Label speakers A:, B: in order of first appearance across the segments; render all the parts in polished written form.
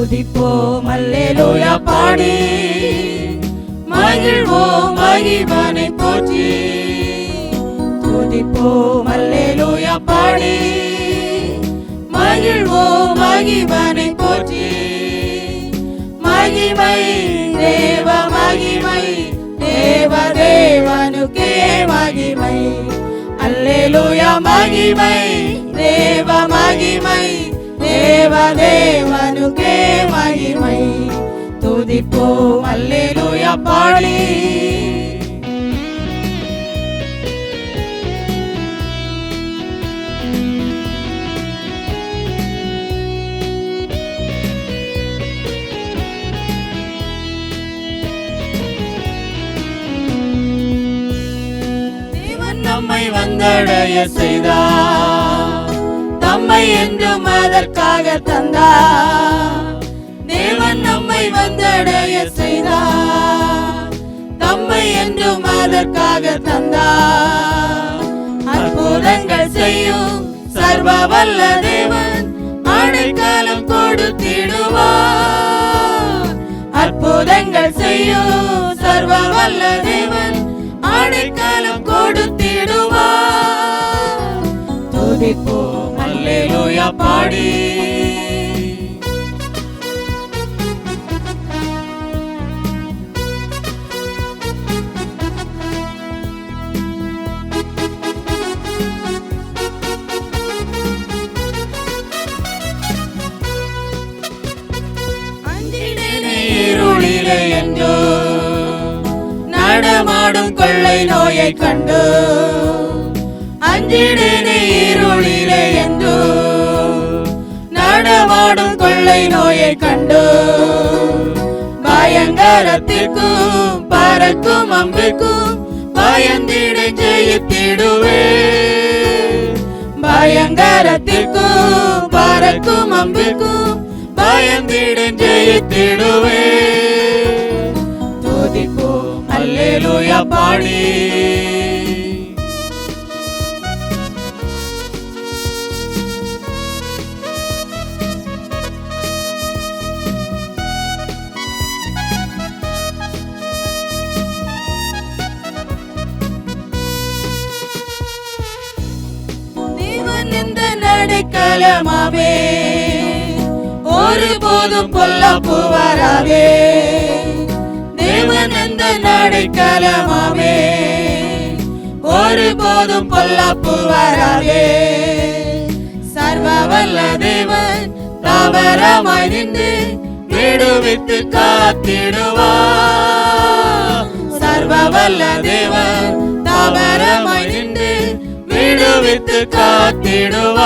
A: துதிப்போம் அல்லேலூயா பாடி மகிழ்வோம் மகிமனை போற்றி. துதிப்போம் அல்லேலூயா பாடி மகிழ்வோம் மகிமனை போற்றி. மகிமை தேவ மகிமை தேவ தேவனுக்கே மகிமை. அல்லேலூயா மகிமை தேவ மகிமை தேவ தேவனுக்கே மகிமை. துதிப்போம் அல்லேலூயா பாடி நம்மை வந்தடைய செய்தார், தம்மை என்றும் அதற்காக தந்தார். தேவன் நம்மை வந்தடைய செய்தார், தம்மை என்றும் அதற்காக தந்தார். அற்புதங்கள் செய்யும் சர்வ வல்ல தேவன் அடைக்கலம் கொடுத்திடுவார். அற்புதங்கள் செய்யும் சர்வ வல்ல தேவன் அடைக்கலம் கொடுத்திடுவார். துதிப்போம் அல்லேலூயா பாடி இருளிலே என்றோ நடமாடும் கொள்ளை நோயை கண்டு அஞ்சிடேனே. இருளிலே என்றோ நடமாடும் கொள்ளை நோயை கண்டு பயங்கரத்திற்கும் பறக்கும் அம்பிற்கும் பயந்திட ஜெயித்திடுவே. பயங்கரத்திற்கும் பறக்கும் அம்பிற்கும் பயந்திட ஜெயித்திடுவே. துதிப்போம் அல்லேலூயா பாடி தேவன் இந்த நடைக்கலமாவே ஒருபோதும் பொல்லாப்பு வராதே. தேவன் இந்த நடைக்கலமாவே ஒருபோதும் பொல்லாப்பு வராதே. சர்வ வல்ல தேவன் தாவரமாய் நின்று விடுவித்து காத்திடுவார். சர்வ வல்ல தேவன் தாவரமாய் நின்று விடுவித்து காத்திடுவார்.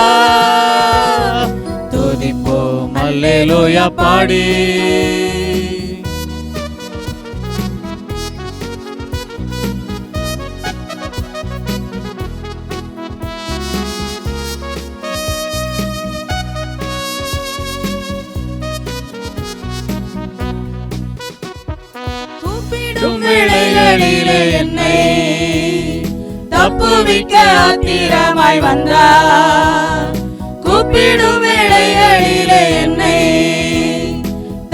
A: துதிப்போம் அல்லேலூயா பாடி கூப்பிடும் வேளைகளிலே என்னை தப்புவிக்க ஆத்திரமாய் வந்தார். கூப்பிடும் வேளைகளிலே என்னை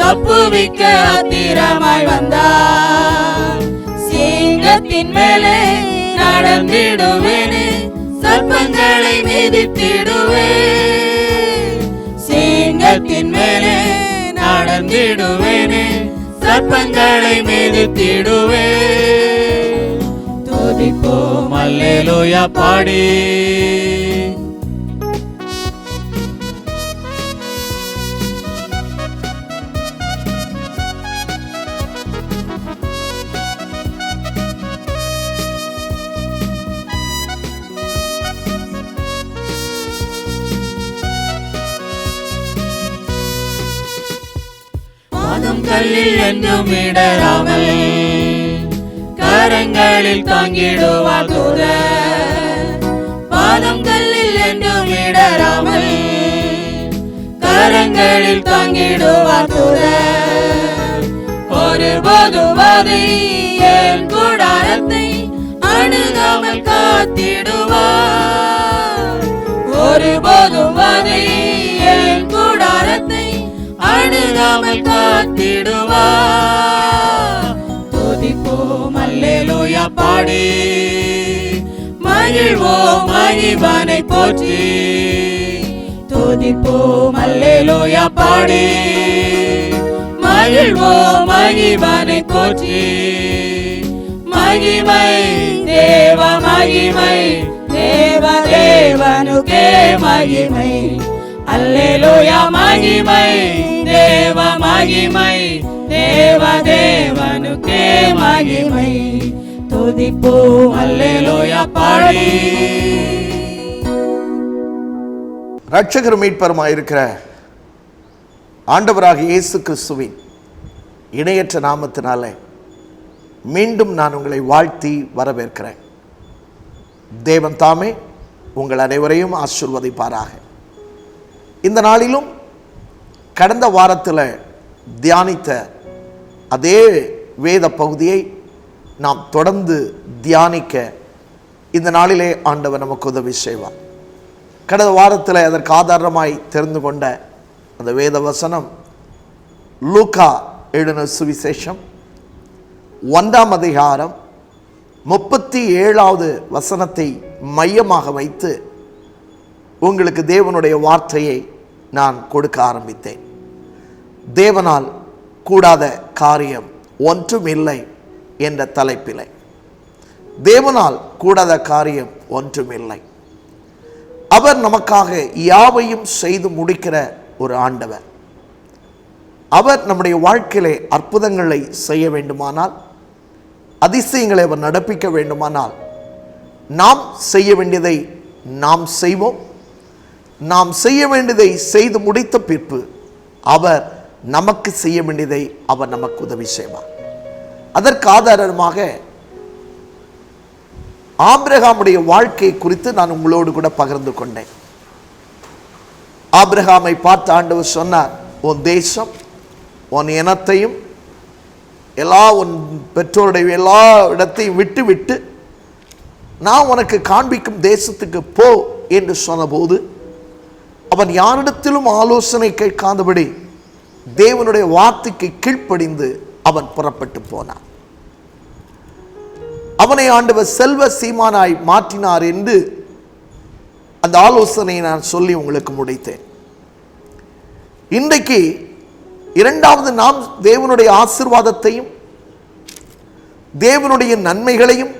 A: தப்புவிக்க ஆத்திரமாய் வந்தார். சிங்கத்தின் மேலே நடந்திடுவேனே, சர்ப்பங்களை மிதித்திடுவே. சிங்கத்தின் மேலே நடந்திடுவேனே, சர்ப்பங்களை மிதித்திடுவே. துதிப்போம் அல்லேலூயா பாடி பாதம் கல்லில் என்றும் இடராமல் கரங்களில் தாங்கிடுவார் தூதர். பாதம் கல்லில் என்றும் இடராமல் கரங்களில் தாங்கிடுவார் தூதர். ஒருபோதும் அதை என் கூடாரத்தை அணுகாமல் காத்திடுவார். ஒருபோதும் அதை என் கூடாரத்தை அணுக அணுகாமல் காத்திடுவார். துதிப்போம் அல்லேலூயா பாடி மகிழ்வோம் மகிழ்வானை போற்றி. துதிப்போம் அல்லேலூயா பாடி மகிழ்வோம் மகிழ்வானை போற்றி. மகிமை தேவ மகிமை தேவ தேவனுக்கே மகிமை. அல்லேலூயா மகிமை தேவ மகிமை தேவ தேவனுக்கே மகிமை. துதிப்போம் அல்லேலூயா பாடி.
B: இரட்சகர் மீட்பருமாயிருக்கிற ஆண்டவராக இயேசு கிறிஸ்துவின் இணையற்ற நாமத்தினாலே மீண்டும் நான் உங்களை வாழ்த்தி வரவேற்கிறேன். தேவன் தாமே உங்கள் அனைவரையும் ஆசீர்வதிப்பாராக. இந்த நாளிலும் கடந்த வாரத்தில் தியானித்த அதே வேத பகுதியை நாம் தொடர்ந்து தியானிக்க இந்த நாளிலே ஆண்டவர் நமக்கு உதவி செய்வார். கடந்த வாரத்தில் அதற்கு ஆதாரமாய் தெரிந்து கொண்ட அந்த வேத வசனம் லூக்கா எழுதின சுவிசேஷம் 1ஆம் அதிகாரம் 37வது வசனத்தை மையமாக வைத்து உங்களுக்கு தேவனுடைய வார்த்தையை நான் கொடுக்க ஆரம்பித்தேன். தேவனால் கூடாத காரியம் ஒன்றும் இல்லை என்ற தலைப்பிலே, தேவனால் கூடாத காரியம் ஒன்றும் இல்லை. அவர் நமக்காக யாவையும் செய்து முடிக்கிற ஒரு ஆண்டவர். அவர் நம்முடைய வாழ்க்கையிலே அற்புதங்களை செய்ய வேண்டுமானால், அதிசயங்களை அவர் நடப்பிக்க வேண்டுமானால், நாம் செய்ய வேண்டியதை நாம் செய்வோம். நாம் செய்ய வேண்டியதை செய்து முடித்த பிற்பு அவர் நமக்கு செய்ய வேண்டியதை அவர் நமக்கு உதவி செய்வார். அதற்கு ஆதாரமாக ஆபிரகாமுடைய வாழ்க்கை குறித்து நான் உங்களோடு கூட பகிர்ந்து கொண்டேன். ஆபிரகாமை பார்த்து ஆண்டவர் சொன்னார், உன் தேசம் உன் இனத்தையும் எல்லா உன் பெற்றோருடைய எல்லா இடத்தையும் விட்டு விட்டு நான் உனக்கு காண்பிக்கும் தேசத்துக்கு போ என்று சொன்னபோது அவன் யாரிடத்திலும் ஆலோசனை கேட்காதபடி தேவனுடைய வார்த்தைக்கு கீழ்ப்படிந்து அவன் புறப்பட்டு போனான். அவனை ஆண்டவர் செல்வ சீமானாய் மாற்றினார் என்று அந்த ஆலோசனையை நான் சொல்லி உங்களுக்கு முடித்தேன். இன்றைக்கு இரண்டாவது நாம் தேவனுடைய ஆசீர்வாதத்தையும் தேவனுடைய நன்மைகளையும்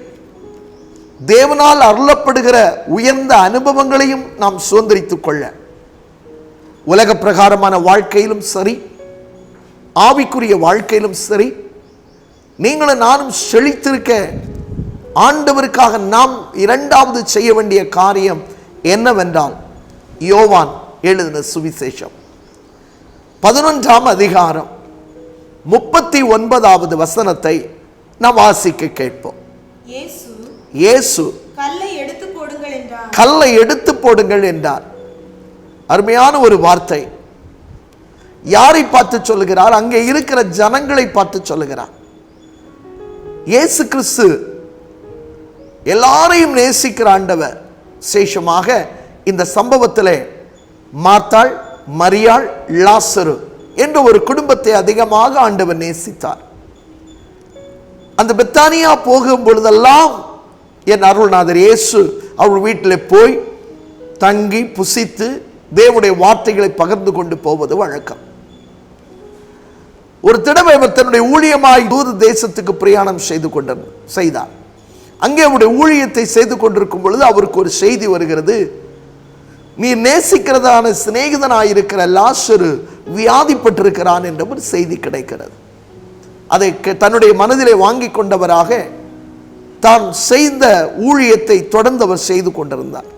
B: தேவனால் அருளப்படுகிற உயர்ந்த அனுபவங்களையும் நாம் சுதந்திரித்துக் கொள்ள உலக பிரகாரமான வாழ்க்கையிலும் சரி, ஆவிக்குரிய வாழ்க்கையிலும் சரி, நீங்களும் நானும் செழித்திருக்க ஆண்டவருக்காக நாம் இரண்டாவது செய்ய வேண்டிய காரியம் என்னவென்றால், யோவான் எழுதின சுவிசேஷம் 11ஆம் அதிகாரம் 39வது வசனத்தை நாம் வாசிக்க கேட்போம். இயேசு கல்லை எடுத்து போடுங்கள் என்றார். அருமையான ஒரு வார்த்தை. யாரை பார்த்து சொல்லுகிறார்? அங்கே இருக்கிற ஜனங்களை பார்த்து சொல்லுகிறார். இயேசு கிறிஸ்து எல்லாரையும் நேசிக்கிற ஆண்டவர். விசேஷமாக இந்த சம்பவத்திலே மார்த்தாள், மரியாள், லாசரு என்ற ஒரு குடும்பத்தை அதிகமாக ஆண்டவர் நேசித்தார். அந்த பெத்தானியா போகும் பொழுதெல்லாம் என் அருள்நாதர் இயேசு அவர் வீட்டில் போய் தங்கி புசித்து தேவனுடைய வார்த்தைகளை பகிர்ந்து கொண்டு போவது வழக்கம். ஒரு தடவை அவர் தன்னுடைய ஊழியமாய் தூர தேசத்துக்கு பிரயாணம் செய்தார். அங்கே அவருடைய ஊழியத்தை செய்து கொண்டிருக்கும் பொழுது அவருக்கு ஒரு செய்தி வருகிறது. நீ நேசிக்கிறதான சிநேகிதனாயிருக்கிற லாசரு வியாதிப்பட்டிருக்கிறான் என்ற ஒரு செய்தி கிடைக்கிறது. அதை தன்னுடைய மனதிலே வாங்கி கொண்டவராக தான் செய்த ஊழியத்தை தொடர்ந்து அவர் செய்து கொண்டிருந்தார்.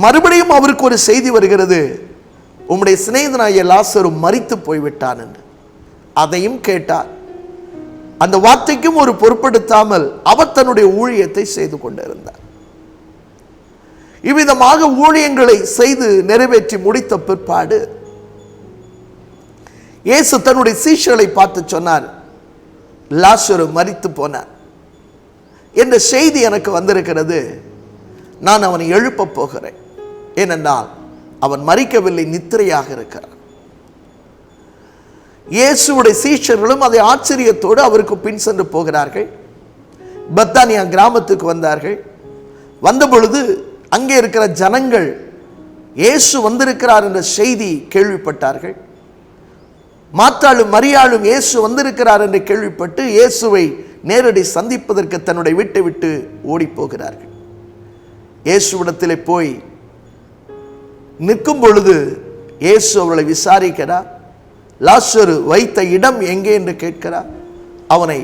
B: மறுபடியும் அவருக்கு ஒரு செய்தி வருகிறது, உம்முடைய சிநேகிதனாகிய லாசரு மரித்து போய்விட்டான் என்று. அதையும் கேட்டார். அந்த வார்த்தைக்கும் ஒரு பொருட்படுத்தாமல் அவர் தன்னுடைய ஊழியத்தை செய்து கொண்டிருந்தார். இவ்விதமாக ஊழியங்களை செய்து நிறைவேற்றி முடித்த பிற்பாடு இயேசு தன்னுடைய சீஷர்களை பார்த்து சொன்னார், லாசரு மரித்து போனார் என்ற செய்தி எனக்கு வந்திருக்கிறது. நான் அவனை எழுப்ப போகிறேன். ஏனென்றால் அவன் மரிக்கவில்லை, நித்திரையாக இருக்கிறான். இயேசுவுடைய சீஷர்களும் அதை ஆச்சரியத்தோடு அவருக்கு பின் சென்று போகிறார்கள். பெத்தானியா கிராமத்துக்கு வந்தார்கள். வந்த பொழுது அங்கே இருக்கிற ஜனங்கள் இயேசு வந்திருக்கிறார் என்ற செய்தி கேள்விப்பட்டார்கள். மாத்தாளும் மரியாளும் இயேசு வந்திருக்கிறார் என்று கேள்விப்பட்டு இயேசுவை நேரடி சந்திப்பதற்கு தன்னுடைய வீட்டை விட்டு ஓடி போகிறார்கள். இயேசுவிடத்திலே போய் நிற்கும் பொழுது இயேசு அவர்களை விசாரிக்கிறார். லாசரு வைத்த இடம் எங்கே என்று கேட்கிறார். அவனை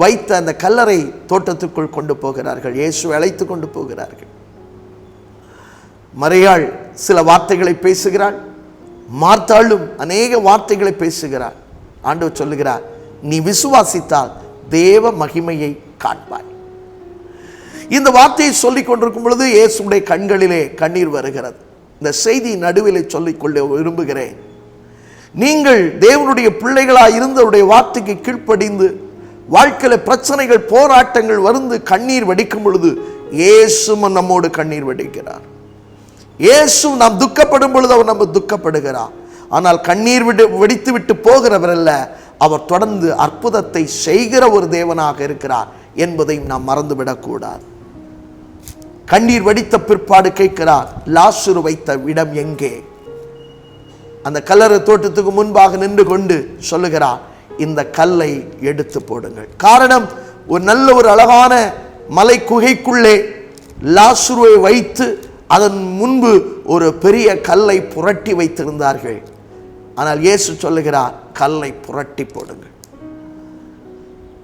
B: வைத்த அந்த கல்லறை தோட்டத்துக்குள் கொண்டு போகிறார்கள். இயேசுவை அழைத்து கொண்டு போகிறார்கள். மரியாள் சில வார்த்தைகளை பேசுகிறாள். மார்த்தாளும் அநேக வார்த்தைகளை பேசுகிறாள். ஆண்டவர் சொல்லுகிறார், நீ விசுவாசித்தால் தேவ மகிமையை காண்பாய். இந்த வார்த்தையை சொல்லிக் கொண்டிருக்கும் பொழுது இயேசுடைய கண்களிலே கண்ணீர் வருகிறது. இந்த செய்தி நடுவிலே சொல்லிக்கொள்ள விரும்புகிறேன். நீங்கள் தேவனுடைய பிள்ளைகளாக இருந்தவருடைய வார்த்தைக்கு கீழ்ப்படிந்து வாழ்க்கையில் பிரச்சனைகள் போராட்டங்கள் வந்து கண்ணீர் வடிக்கும் பொழுது இயேசு நம்மோடு கண்ணீர் வடிக்கிறார். இயேசு நாம் துக்கப்படும் பொழுது அவர் நம்ம துக்கப்படுகிறார். ஆனால் கண்ணீர் வெடித்து விட்டு போகிறவர் அல்ல, அவர் தொடர்ந்து அற்புதத்தை செய்கிற ஒரு தேவனாக இருக்கிறார் என்பதையும் நாம் மறந்துவிடக்கூடாது. கண்ணீர் வடித்த பிற்பாடு கேட்கிறார், லாசரு வைத்த இடம் எங்கே? அந்த கல்லறை தோட்டத்துக்கு முன்பாக நின்று கொண்டு சொல்லுகிறார், இந்த கல்லை எடுத்து போடுங்கள். காரணம், ஒரு நல்ல ஒரு அழகான மலை குகைக்குள்ளே லாசருவை வைத்து அதன் முன்பு ஒரு பெரிய கல்லை புரட்டி வைத்திருந்தார்கள். ஆனால் இயேசு சொல்லுகிறார், கல்லை புரட்டி போடுங்கள்.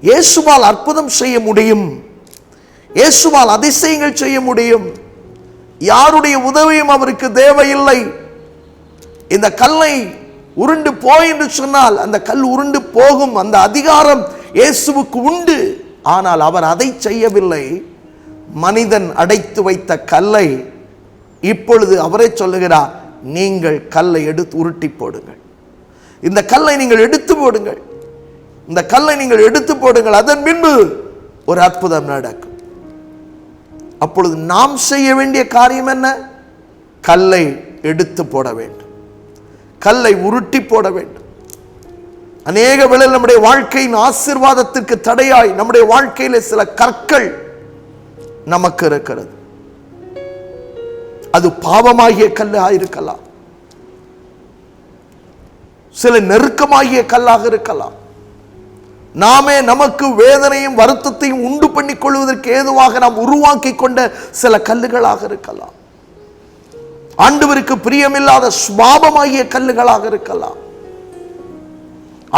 B: இயேசுவால் அற்புதம் செய்ய முடியும். இயேசுவால் அதிசயங்கள் செய்ய முடியும். யாருடைய உதவியும் அவருக்கு தேவையில்லை. இந்த கல்லை உருண்டு போய் என்று சொன்னால் அந்த கல் உருண்டு போகும். அந்த அதிகாரம் இயேசுவுக்கு உண்டு. ஆனால் அவர் அதை செய்யவில்லை. மனிதன் அடைத்து வைத்த கல்லை இப்பொழுது அவரே சொல்லுகிறார், நீங்கள் கல்லை எடுத்து உருட்டி போடுங்கள். இந்த கல்லை நீங்கள் எடுத்து போடுங்கள். இந்த கல்லை நீங்கள் எடுத்து போடுங்கள். அதன் பின்பு ஒரு அற்புதம் நடக்கும். அப்பொழுது நாம் செய்ய வேண்டிய காரியம் என்ன? கல்லை எடுத்து போட வேண்டும். கல்லை உருட்டி போட வேண்டும். அநேக வேளை நம்முடைய வாழ்க்கையின் ஆசீர்வாதத்திற்கு தடையாய் நம்முடைய வாழ்க்கையில சில கற்கள் நமக்கு இருக்கிறது. அது பாவமாகிய கல்லாக இருக்கலாம், சில நெருக்கமாகிய கல்லாக இருக்கலாம், நாமே நமக்கு வேதனையும் வருத்தத்தையும் உண்டு பண்ணிக் கொள்வதற்கு ஏதுவாக நாம் உருவாக்கி கொண்ட சில கல்லுகளாக இருக்கலாம், ஆண்டவருக்கு பிரியமில்லாத சுபாவமாகிய கல்லுகளாக இருக்கலாம்,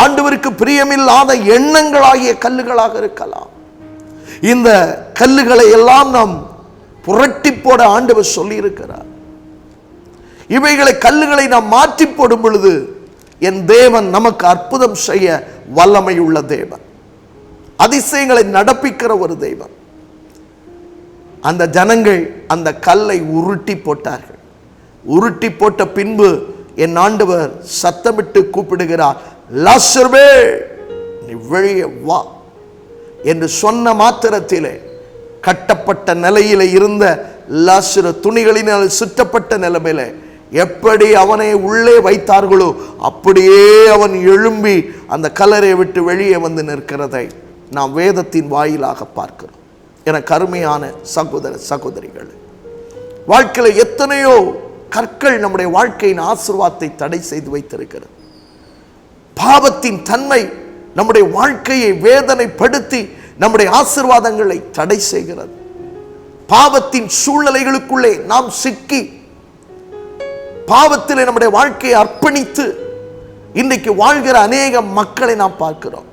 B: ஆண்டவருக்கு பிரியமில்லாத எண்ணங்களாகிய கல்லுகளாக இருக்கலாம். இந்த கல்லுகளை எல்லாம் நாம் புரட்டி போட ஆண்டவர் சொல்லி இருக்கிறார். இவைகளை கல்லுகளை நாம் மாற்றி போடும் பொழுது என் தேவன் நமக்கு அற்புதம் செய்ய வல்லமை உள்ள தேவன், அதிசயங்களை நடப்பிக்கிற ஒரு தேவன். அந்த ஜனங்கள் அந்த கல்லை உருட்டி போட்டார்கள். உருட்டி போட்ட பின்பு என் ஆண்டவர் சத்தமிட்டு கூப்பிடுகிறார், லாசருவே நீ வெளியே வா என்று சொன்ன மாத்திரத்திலே கட்டப்பட்ட நிலையில இருந்த லாசரு துணிகளினால் சுற்றப்பட்ட நிலைமையில எப்படி அவனை உள்ளே வைத்தார்களோ அப்படியே அவன் எழும்பி அந்த கல்லறையை விட்டு வெளியே வந்து நிற்கிறதை நாம் வேதத்தின் வாயிலாக பார்க்கிறோம். எனக்கு அருமையான சகோதர சகோதரிகள், வாழ்க்கையில் எத்தனையோ கற்கள் நம்முடைய வாழ்க்கையின் ஆசீர்வாதத்தை தடை செய்து வைத்திருக்கிறது. பாவத்தின் தன்மை நம்முடைய வாழ்க்கையை வேதனைப்படுத்தி நம்முடைய ஆசீர்வாதங்களை தடை செய்கிறது. பாவத்தின் சூழ்நிலைகளுக்குள்ளே நாம் சிக்கி பாவத்திலே நம்முடைய வாழ்க்கையை அர்ப்பணித்து இன்றைக்கு வாழ்கிற அநேக மக்களை நாம் பார்க்கிறோம்.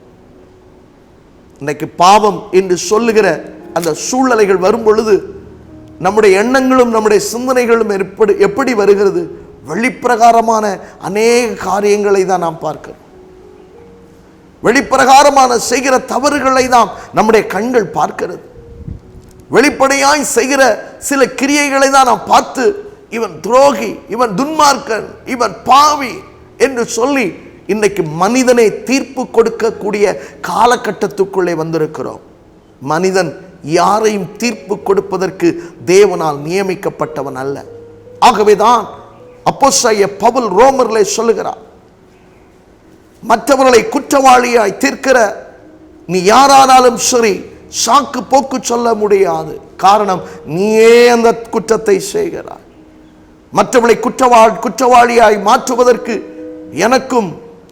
B: இன்னைக்கு பாவம் என்று சொல்லுகிற அந்த சூழ்நிலைகள் வரும் பொழுது நம்முடைய எண்ணங்களும் நம்முடைய சிந்தனைகளும் எப்படி வருகிறது? வெளிப்பிரகாரமான அநேக காரியங்களை தான் நாம் பார்க்கிறோம். வெளிப்பிரகாரமான செய்கிற தவறுகளை தான் நம்முடைய கண்கள் பார்க்கிறது. வெளிப்படையாய் செய்கிற சில கிரியைகளை தான் நாம் பார்த்து இவன் துரோகி, இவன் துன்மார்க்கன், இவன் பாவி என்று சொல்லி இன்னைக்கு மனிதனை தீர்ப்பு கொடுக்கக்கூடிய காலகட்டத்துக்குள்ளே வந்திருக்கிறோம். மனிதன் யாரையும் தீர்ப்பு கொடுப்பதற்கு தேவனால் நியமிக்கப்பட்டவன் அல்ல. ஆகவேதான் அப்போஸ்தலனாகிய பவுல் ரோமரிலே சொல்லுகிறார், மற்றவர்களை குற்றவாளியாய் தீர்க்கிற நீ யாரானாலும் சரி சாக்கு போக்கு சொல்ல முடியாது. காரணம், நீயே அந்த குற்றத்தை செய்கிறாய். மற்றவர்களை குற்றவாளியாய் மாற்றுவதற்கு எனக்கும்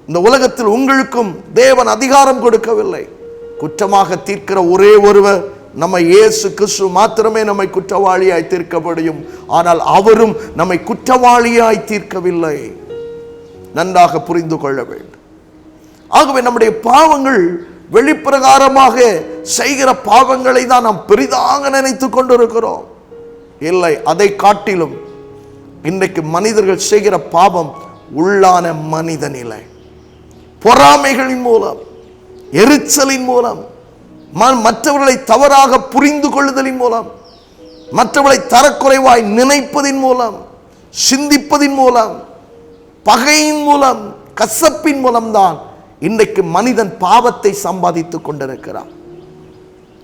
B: இந்த உலகத்தில் உங்களுக்கும் தேவன் அதிகாரம் கொடுக்கவில்லை. குற்றமாக தீர்க்கிற ஒரே ஒருவர் நம்ம இயேசு கிறிஸ்து மாத்திரமே நம்மை குற்றவாளியாய் தீர்க்க முடியும். ஆனால் அவரும் நம்மை குற்றவாளியாய் தீர்க்கவில்லை. நன்றாக புரிந்து கொள்ள வேண்டும். ஆகவே நம்முடைய பாவங்கள் வெளிப்பிரகாரமாக செய்கிற பாவங்களை தான் நாம் பெரிதாக நினைத்து கொண்டிருக்கிறோம். இல்லை, அதை காட்டிலும் இன்றைக்கு மனிதர்கள் செய்கிற பாவம் உள்ளான மனித நிலை, பொறாமைகளின் மூலம், எரிச்சலின் மூலம், மற்றவர்களை தவறாக புரிந்து கொள்ளுதலின் மூலம், மற்றவர்களை தரக்குறைவாய் நினைப்பதின் மூலம், சிந்திப்பதின் மூலம், பகையின் மூலம், கசப்பின் மூலம்தான் இன்றைக்கு மனிதன் பாவத்தை சம்பாதித்துக் கொண்டிருக்கிறான்.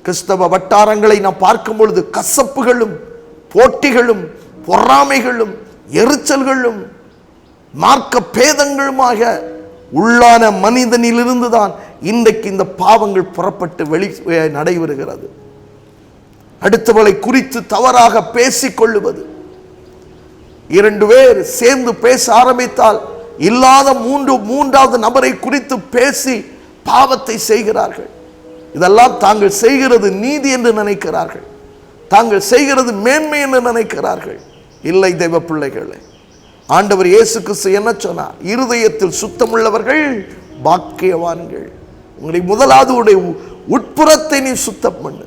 B: கிறிஸ்தவ வட்டாரங்களை நாம் பார்க்கும் பொழுது கசப்புகளும் போட்டிகளும் பொறாமைகளும் எரிச்சல்களும் மார்க்க பேதங்களுமாக உள்ளான மனிதனிலிருந்து தான் இன்றைக்கு இந்த பாவங்கள் புறப்பட்டு நடைபெறுகிறது. அடுத்தவளை குறித்து தவறாக பேசிக்கொள்ளுவது. இரண்டு பேர் சேர்ந்து பேச ஆரம்பித்தால் இல்லாத மூன்றாவது நபரை குறித்து பேசி பாவத்தை செய்கிறார்கள். இதெல்லாம் தாங்கள் செய்கிறது நீதி என்று நினைக்கிறார்கள், தாங்கள் செய்கிறது மேன்மை என்று நினைக்கிறார்கள். இல்லை தேவ பிள்ளைகளே, ஆண்டவர் இயேசு கிறிஸ்து என்ன சொன்னார்? இருதயத்தில் சுத்தமுள்ளவர்கள் பாக்கியவான்கள். உங்களுடைய முதலாவது உட்புறத்தை நீ சுத்தம் பண்ணு,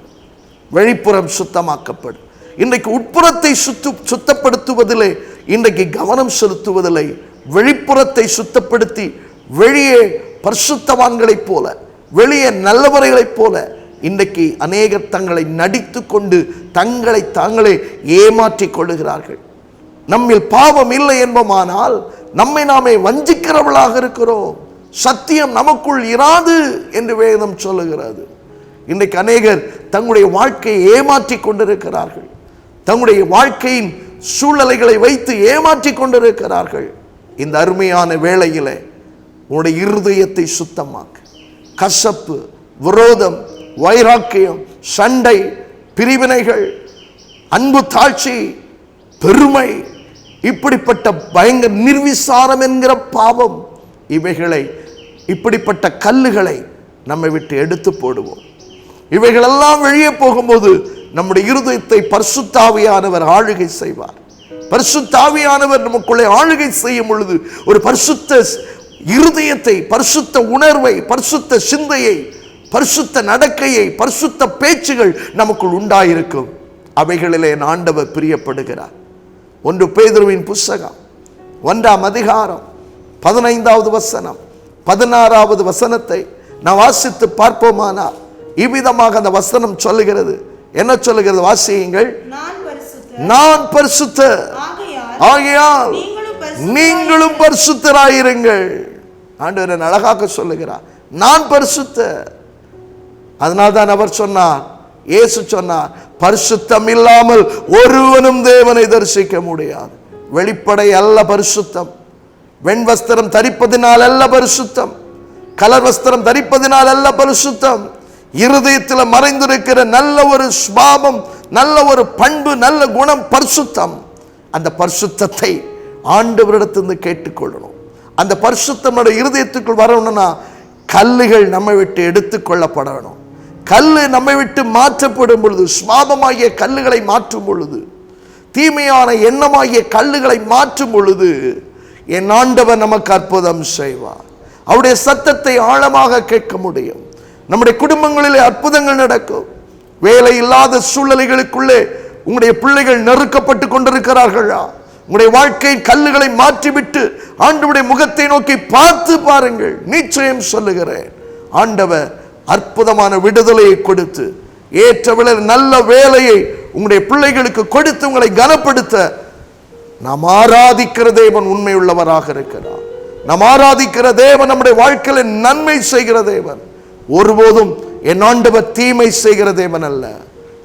B: வெளிப்புறம் சுத்தமாக்கப்படும். இன்றைக்கு உட்புறத்தை சுத்தப்படுத்துவதிலே இன்றைக்கு கவனம் செலுத்துவதில்லை. வெளிப்புறத்தை சுத்தப்படுத்தி வெளியே பரிசுத்தவான்களைப் போல, வெளியே நல்லவர்களைப் போல இன்றைக்கு அநேகர் தங்களை நடித்து கொண்டு தங்களை தாங்களே ஏமாற்றிக் கொள்ளுகிறார்கள். நம்மில் பாவம் இல்லை என்பமானால் நம்மை நாமே வஞ்சிக்கிறவர்களாக இருக்கிறோம். சத்தியம் நமக்குள் இராது என்று வேதம் சொல்லுகிறது. இன்றைக்கு அநேகர் தங்களுடைய வாழ்க்கையை ஏமாற்றிக் கொண்டிருக்கிறார்கள். தங்களுடைய வாழ்க்கையின் சூழ்நிலைகளை வைத்து ஏமாற்றிக் கொண்டிருக்கிறார்கள். இந்த அருமையான வேளையிலே உன்னுடைய இருதயத்தை சுத்தமாக்க. கசப்பு, விரோதம், வைராக்கியம், சண்டை, பிரிவினைகள், அன்பு தாழ்ச்சி, பெருமை, இப்படிப்பட்ட பயங்கர நிர்விசாரம் என்கிற பாவம், இவைகளை இப்படிப்பட்ட கல்லுகளை நம்மை விட்டு எடுத்து போடுவோம். இவைகளெல்லாம் வெளியே போகும்போது நம்முடைய இருதயத்தை பரிசுத்த ஆவியானவர் ஆளுகை செய்வார். பரிசுத்த ஆவியானவர் நமக்குள்ளே ஆளுகை செய்யும் பொழுது ஒரு பரிசுத்த இருதயத்தை, பரிசுத்த உணர்வை, பரிசுத்த சிந்தையை, பரிசுத்த நடக்கையை, பரிசுத்த பேச்சுகள் நமக்குள் உண்டாயிருக்கும். அவைகளிலே ஆண்டவர் பிரியப்படுகிறார். 1 பேதுருவின் புஸ்தகம் 1ஆம் அதிகாரம் 15வது வசனம் 16வது வசனத்தை நான் வாசித்து பார்ப்போமானால் இவ்விதமாக அந்த வசனம் சொல்லுகிறது. என்ன சொல்லுகிறது? வாசியுங்கள். நான் பரிசுத்தர், ஆகையால் நீங்களும் பரிசுத்தராயிருங்கள். ஆண்டவர் அழகாக சொல்லுகிறார், நான் பரிசுத்தர். அதனால்தான் அவர் சொன்னார், இயேசு சொன்னார், பரிசுத்தம் இல்லாமல் ஒருவனும் தேவனை தரிசிக்க முடியாது. வெளிப்படை அல்ல பரிசுத்தம், வெண் வஸ்திரம் தரிப்பதினால் அல்ல பரிசுத்தம், கலர் வஸ்திரம் தரிப்பதினால் அல்ல பரிசுத்தம். இருதயத்தில் மறைந்திருக்கிற நல்ல ஒரு சுபாவம், நல்ல ஒரு பண்பு, நல்ல குணம் பரிசுத்தம். அந்த பரிசுத்தத்தை ஆண்டவரிடத்திலிருந்து கேட்டுக்கொள்ளணும். அந்த பரிசுத்தம் இருதயத்துக்குள் வரணும்னா கல்லுகள் நம்மை விட்டு எடுத்துக்கொள்ளப்படணும். கல்லு நம்மை விட்டு மாற்றப்படும் பொழுது, சுபாவமாகிய கல்லுகளை மாற்றும் பொழுது, தீமையான எண்ணமாகிய கல்லுகளை மாற்றும் பொழுது என் ஆண்டவர் நமக்கு அற்புதம் செய்வார். அவருடைய சத்தத்தை ஆழமாக கேட்க முடியும். நம்முடைய குடும்பங்களிலே அற்புதங்கள் நடக்கும். வேலை இல்லாத சூழ்நிலைகளுக்குள்ளே உங்களுடைய பிள்ளைகள் நெருக்கப்பட்டு கொண்டிருக்கிறார்களா? உங்களுடைய வாழ்க்கையின் கல்லுகளை மாற்றிவிட்டு ஆண்டவருடைய முகத்தை நோக்கி பார்த்து பாருங்கள். நிச்சயம் சொல்லுகிறேன், ஆண்டவர் அற்புதமான விடுதலையை கொடுத்து ஏற்ற நல்ல வேலையை உங்களுடைய பிள்ளைகளுக்கு கொடுத்து உங்களை கனப்படுத்த நாம் ஆராதிக்கிற தேவன் உண்மை உள்ளவராக இருக்கிறார். நாம் ஆராதிக்கிற தேவன் நம்முடைய வாழ்க்கையில் நன்மை செய்கிற தேவன். ஒருபோதும் என் ஆண்டவர் தீமை செய்கிற தேவன் அல்ல,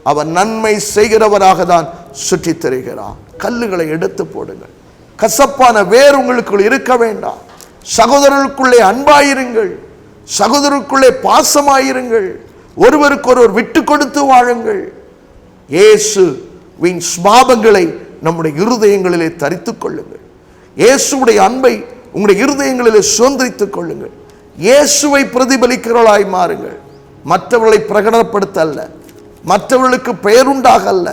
B: அவர் நன்மை செய்கிறவராக தான் சுற்றி தருகிறார். கல்லுகளை எடுத்து போடுங்கள். கசப்பான வேர் உங்களுக்குள் இருக்க வேண்டாம். சகோதரர்களுக்குள்ளே அன்பாயிருங்கள், சகோதரருக்குள்ளே பாசமாயிருங்கள், ஒருவருக்கு ஒருவர் விட்டு கொடுத்து வாழுங்கள். இயேசுவின் சுபாவங்களை நம்முடைய இருதயங்களிலே தரித்துக் கொள்ளுங்கள். இயேசுடைய அன்பை உங்களுடைய இருதயங்களிலே சுதந்திரித்துக் கொள்ளுங்கள். இயேசுவை பிரதிபலிக்கிறவர்களாய் மாறுங்கள். மற்றவர்களை பிரகடனப்படுத்த அல்ல, மற்றவர்களுக்கு பெயருண்டாக அல்ல,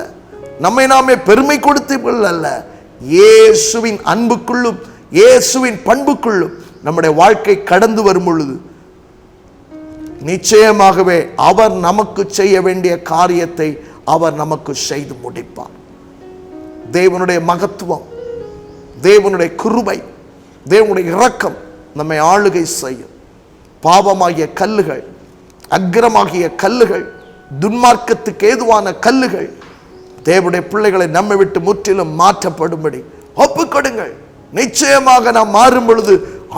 B: நம்மை நாமே பெருமை கொடுத்து அல்ல, இயேசுவின் அன்புக்குள்ளும் இயேசுவின் பண்புக்குள்ளும் நம்முடைய வாழ்க்கை கடந்து வரும் பொழுது நிச்சயமாகவே அவர் நமக்கு செய்ய வேண்டிய காரியத்தை அவர் நமக்கு செய்து முடிப்பார். தேவனுடைய மகத்துவம், தேவனுடைய கிருபை, தேவனுடைய இரக்கம் நம்மை ஆளுகை செய்யும். பாவமாகிய கல்லுகள், அக்கிரமாகிய கல்லுகள், துன்மார்க்கத்துக்கு ஏதுவான கல்லுகள் தேவனுடைய பிள்ளைகளை நம்மை விட்டு முற்றிலும் மாற்றப்படும்படி ஒப்புக்கொடுங்கள். நிச்சயமாக நாம் மாறும் பொழுது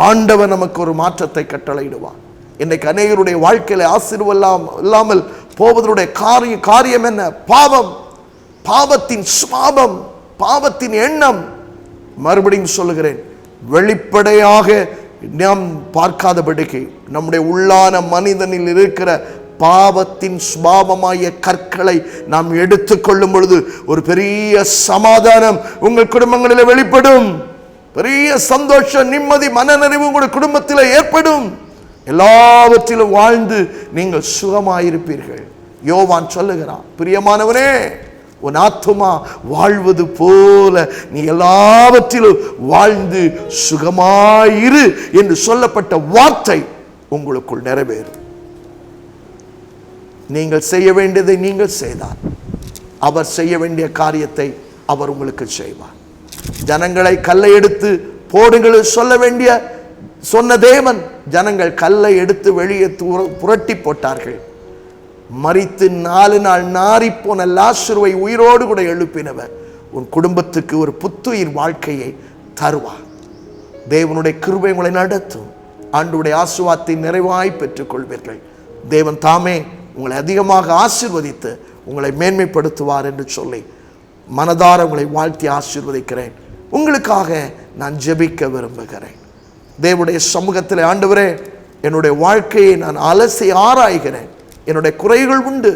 B: ஆண்டவர் நமக்கு ஒரு மாற்றத்தை கட்டளையிடுவார். இன்னைக்கு அநேகருடைய வாழ்க்கையில ஆசீர்வாதம் இல்லாமல் போவதனுடைய காரியம் என்ன? பாவம், பாவத்தின் சுபாவம், பாவத்தின் எண்ணம். மறுபடியும் சொல்லுகிறேன், வெளிப்படையாக நாம் பார்க்காதபடிக்கு நம்முடைய உள்ளான மனிதனில் இருக்கிற பாவத்தின் சுபாவமாய கற்களை நாம் எடுத்துக்கொள்ளும் பொழுது ஒரு பெரிய சமாதானம் உங்கள் குடும்பங்களில் வெளிப்படும். பெரிய சந்தோஷம், நிம்மதி, மனநிறைவு உங்கள் குடும்பத்தில் ஏற்படும். எல்லாவற்றிலும் வாழ்ந்து நீங்கள் சுகமாயிருப்பீர்கள். யோவான் சொல்லுகிறான், பிரியமானவனே, உன் ஆத்துமா வாழ்வது போல நீ எல்லாவற்றிலும் வாழ்ந்து சுகமாயிரு என்று சொல்லப்பட்ட வார்த்தை உங்களுக்குள் நிறைவேறும். நீங்கள் செய்ய வேண்டியதை நீங்கள் செய்தால் அவர் செய்ய வேண்டிய காரியத்தை அவர் உங்களுக்கு செய்வார். ஜனங்களை கல்லை எடுத்து போடுங்கள் சொன்ன தேவன் ஜனங்கள் கல்லை எடுத்து வெளியே புரட்டி போட்டார்கள். மரித்து 4 நாள் நாறிப்போன லாசருவை உயிரோடு கூட எழுப்பினவர் உன் குடும்பத்துக்கு ஒரு புத்துயிர் வாழ்க்கையை தருவார். தேவனுடைய கிருபை உங்களை நடத்தும். ஆண்டவருடைய ஆசீர்வாதத்தை நிறைவாய் பெற்றுக் கொள்வீர்கள். தேவன் தாமே உங்களை அதிகமாக ஆசீர்வதித்து உங்களை மேன்மைப்படுத்துவார் என்று சொல்லி மனதார உங்களை வாழ்த்தி ஆசீர்வதிக்கிறேன். உங்களுக்காக நான் ஜெபிக்க விரும்புகிறேன். தேவனுடைய சமூகத்தில், ஆண்டவரே, என்னுடைய வாழ்க்கையை நான் அலசி ஆராய்கிறேன். என்னுடைய குறைகள் உண்டு,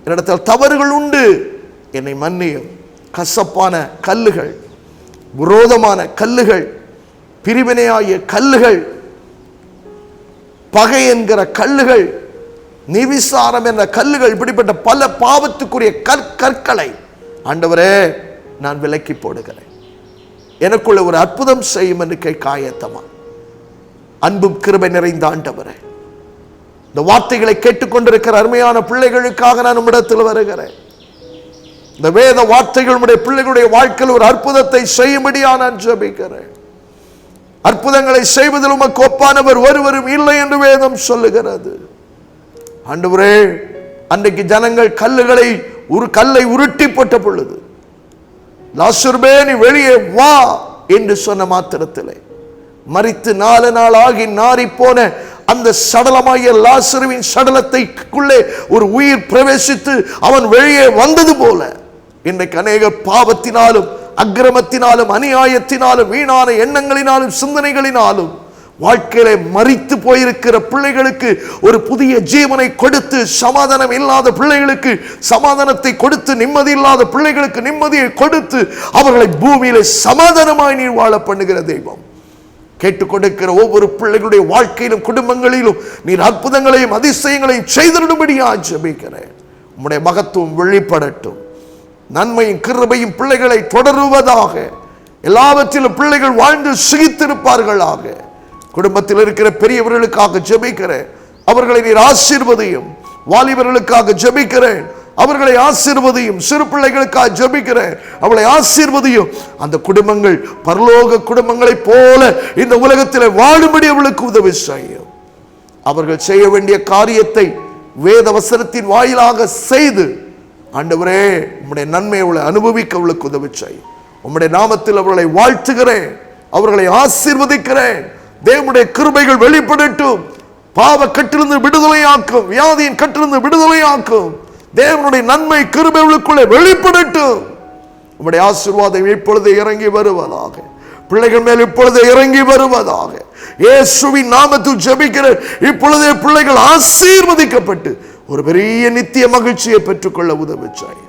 B: என்னிடத்தில் தவறுகள் உண்டு, என்னை மன்னியும். கசப்பான கல்லுகள், விரோதமான கல்லுகள், பிரிவினையாகிய கல்லுகள், பகை என்கிற கல்லுகள், நிவிசாரம் என்ற கல்லுகள், இப்படிப்பட்ட பல பாவத்துக்குரிய கற்களை ஆண்டவரே நான் விலக்கி போடுகிறேன். எனக்குள்ள ஒரு அற்புதம் செய்யும் என்று காயத்தமா அன்பும் கிருபை நிறைந்த ஆண்டவரே, இந்த வார்த்தைகளை கேட்டுக்கொண்டிருக்கிற அருமையான பிள்ளைகளுக்காக நான் உம்மிடத்தில் வருகிறேன். இந்த வேத வார்த்தைகள் உம்முடைய பிள்ளைகளுடைய வாழ்க்கையில் ஒரு அற்புதத்தை செய்யும்படியா நான் ஜெபிக்கிறேன். அற்புதங்களை செய்வதில் உமக்கு ஒப்பானவர் ஒருவரும் இல்லை என்று வேதம் சொல்லுகிறது. ஆண்டவரே, அன்றைக்கு ஜனங்கள் கல்லை உருட்டி போட்ட பொழுது லாசருவே நீ வெளியே வா என்று சொன்ன மாத்திரத்திலே மரித்து 4 நாள் ஆகி நாறி போன அந்த சடலமாகிய லாசருவின் சடலத்தைக்குள்ளே ஒரு உயிர் பிரவேசித்து அவன் வெளியே வந்தது போல இன்றைக்கு அநேக பாவத்தினாலும் அக்கிரமத்தினாலும் அநியாயத்தினாலும் வீணான எண்ணங்களினாலும் சிந்தனைகளினாலும் வாழ்க்கையிலே மரித்து போயிருக்கிற பிள்ளைகளுக்கு ஒரு புதிய ஜீவனை கொடுத்து, சமாதானம் இல்லாத பிள்ளைகளுக்கு சமாதானத்தை கொடுத்து, நிம்மதி இல்லாத பிள்ளைகளுக்கு நிம்மதியை கொடுத்து அவர்களை பூமியிலே சமாதானமாய் நீர் வாழ பண்ணுகிற தெய்வம். கேட்டுக்கொண்டிருக்கிற ஒவ்வொரு பிள்ளைகளுடைய வாழ்க்கையிலும் குடும்பங்களிலும் நீர் அற்புதங்களையும் அதிசயங்களையும் செய்திடும்படியா ஜெபிக்கிறேன். உம்முடைய மகத்துவம் வெளிப்படட்டும். நன்மையும் கிருபையும் பிள்ளைகளை தொடருவதாக. எல்லாவற்றிலும் பிள்ளைகள் வாழ்ந்து சுகித்திருப்பார்களாக. குடும்பத்தில் இருக்கிற பெரியவர்களுக்காக ஜெபிக்கிறேன், அவர்களை நீர் ஆசீர்வதியும். வாலிபர்களுக்காக ஜெபிக்கிறேன், அவர்களை ஆசீர்வதியும். சிறு பிள்ளைகளுக்காக ஜெபிக்கிறேன், அவளை ஆசீர்வதியும். அந்த குடும்பங்கள் பரலோக குடும்பங்களைப் போல இந்த உலகத்தில் வாழும்படி அவளுக்கு உதவி செய்யும். அவர்கள் செய்ய வேண்டிய காரியத்தை வேத வசனத்தின் வாயிலாக செய்து ஆண்டவரே உம்முடைய நன்மை அவளை அனுபவிக்க அவளுக்கு உதவி செய்யும். உம்முடைய நாமத்தில் அவர்களை வாழ்த்துகிறேன், அவர்களை ஆசீர்வதிக்கிறேன். தேவனுடைய கிருபைகள் வெளிப்படட்டும். பாவ கட்டிலிருந்து விடுதலையாக்கும், வியாதியின் கட்டிலிருந்து விடுதலையாக்கும். தேவனுடைய நன்மை கிருபைகளுக்குள்ளே வெளிப்படட்டும். உம்முடைய ஆசீர்வாதம் இப்பொழுது இறங்கி வருவதாக. பிள்ளைகள் மேல் இப்பொழுது இறங்கி வருவதாக. இயேசுவின் நாமத்தில் ஜெபிக்கிறேன். இப்பொழுதே பிள்ளைகள் ஆசீர்வதிக்கப்பட்டு ஒரு பெரிய நித்திய மகிழ்ச்சியை பெற்றுக்கொள்ள உதவுச்சாய்.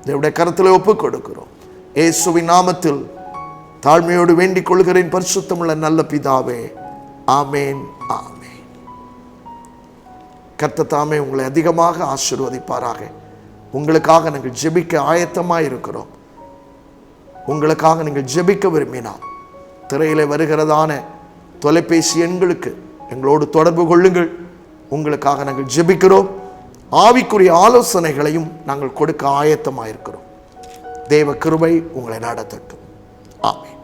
B: தேவனுடைய கரத்தில் ஒப்புக் கொடுக்கிறோம். இயேசுவின் நாமத்தில் தாழ்மையோடு வேண்டிக் கொள்கிறேன் பரிசுத்தமுள்ள நல்ல பிதாவே. ஆமேன், ஆமேன். கர்த்தர் தாமே உங்களை அதிகமாக ஆசீர்வதிப்பாராக. உங்களுக்காக நாங்கள் ஜெபிக்க ஆயத்தமாக இருக்கிறோம். உங்களுக்காக நீங்கள் ஜெபிக்க விரும்பினால் திரையிலே வருகிறதான தொலைபேசி எண்களுக்கு எங்களோடு தொடர்பு கொள்ளுங்கள். உங்களுக்காக நாங்கள் ஜெபிக்கிறோம். ஆவிக்குரிய ஆலோசனைகளையும் நாங்கள் கொடுக்க ஆயத்தமாக இருக்கிறோம். தேவ கிருபை உங்களை நடத்தட்டும். ஆமென்.